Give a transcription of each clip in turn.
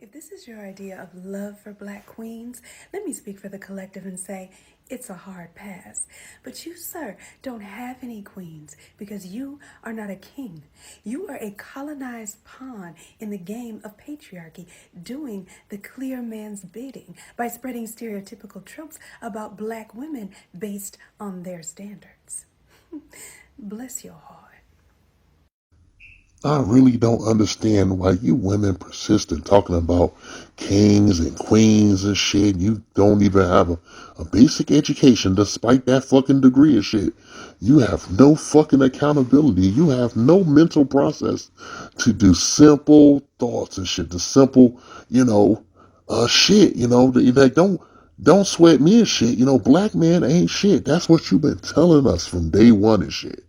If this is your idea of love for black queens, let me speak for the collective and say it's a hard pass. But you, sir, don't have any queens because you are not a king. You are a colonized pawn in the game of patriarchy, doing the clear man's bidding by spreading stereotypical tropes about black women based on their standards. Bless your heart. I really don't understand why you women persist in talking about kings and queens and shit. You don't even have a basic education despite that fucking degree of shit. You have no fucking accountability. You have no mental process to do simple thoughts and shit. The simple, shit, like don't sweat me and shit. Black man ain't shit. That's what you've been telling us from day one and shit.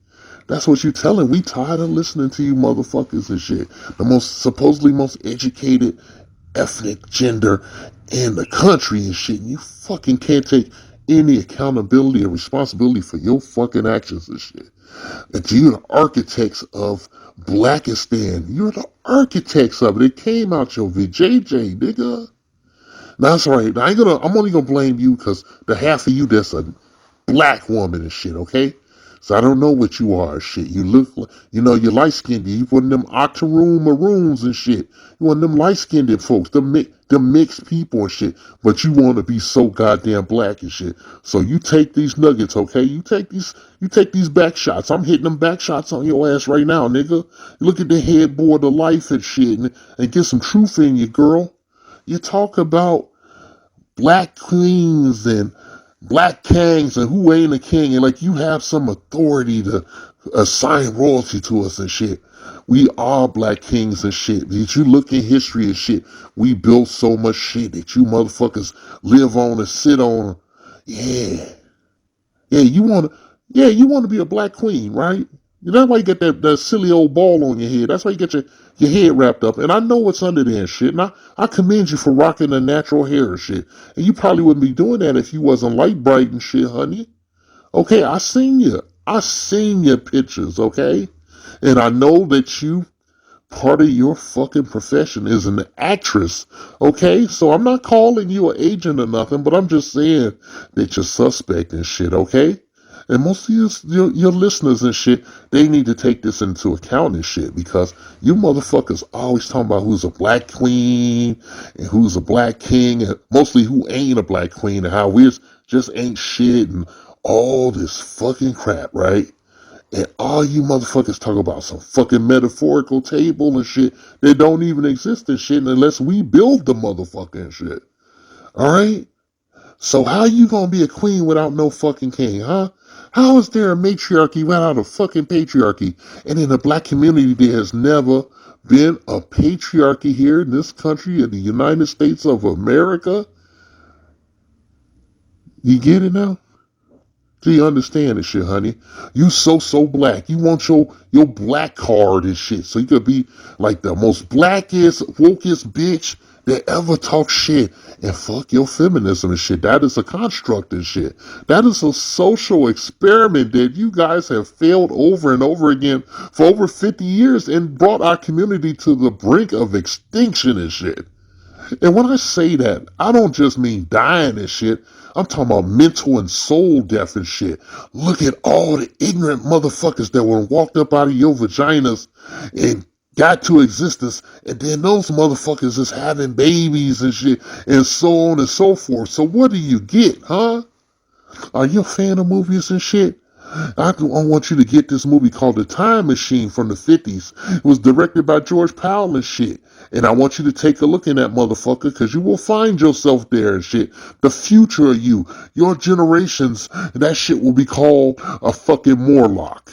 That's what you telling. We tired of listening to you motherfuckers and shit. The supposedly most educated ethnic gender in the country and shit. And you fucking can't take any accountability or responsibility for your fucking actions and shit. And you're the architects of Blackistan. You're the architects of it. It came out your VJJ, nigga. That's right. I'm only gonna blame you because the half of you that's a black woman and shit, okay? So I don't know what you are, shit. You look like, you're light-skinned. You one of them octoroon maroons and shit. You one of them light-skinned folks, the mixed people and shit. But you want to be so goddamn black and shit. So you take these nuggets, okay? You take these back shots. I'm hitting them back shots on your ass right now, nigga. Look at the headboard of life and shit and get some truth in you, girl. You talk about black queens and black kings and who ain't a king, and like you have some authority to assign royalty to us and shit. We are black kings and shit. Did you look in history and shit? We built so much shit that you motherfuckers live on and sit on. Yeah. Yeah, you wanna be a black queen, right? That's why you get that silly old ball on your head. That's why you get your head wrapped up. And I know what's under there and shit. And I commend you for rocking the natural hair and shit. And you probably wouldn't be doing that if you wasn't light bright and shit, honey. Okay, I seen you. I seen your pictures, okay? And I know that you part of your fucking profession is an actress, okay? So I'm not calling you an agent or nothing, but I'm just saying that you're suspect and shit, okay? And most of your listeners and shit, they need to take this into account and shit because you motherfuckers always talking about who's a black queen and who's a black king and mostly who ain't a black queen and how we just ain't shit and all this fucking crap, right? And all you motherfuckers talk about some fucking metaphorical table and shit that don't even exist and shit unless we build the motherfucking shit. Alright? So how you gonna be a queen without no fucking king, huh? How is there a matriarchy without a fucking patriarchy? And in the black community, there has never been a patriarchy here in this country, in the United States of America. You get it now? Do you understand this shit, honey? You so black. You want your black card and shit. So you could be like the most blackest, wokest bitch that ever talk shit and fuck your feminism and shit. That is a construct and shit. That is a social experiment that you guys have failed over and over again for over 50 years and brought our community to the brink of extinction and shit. And when I say that, I don't just mean dying and shit. I'm talking about mental and soul death and shit. Look at all the ignorant motherfuckers that were walked up out of your vaginas and got to existence. And then those motherfuckers is having babies and shit and so on and so forth. So what do you get, huh? Are you a fan of movies and shit? I want you to get this movie called The Time Machine from the 50s. It was directed by George Powell and shit. And I want you to take a look in that motherfucker because you will find yourself there and shit. The future of you, your generations, that shit will be called a fucking Morlock.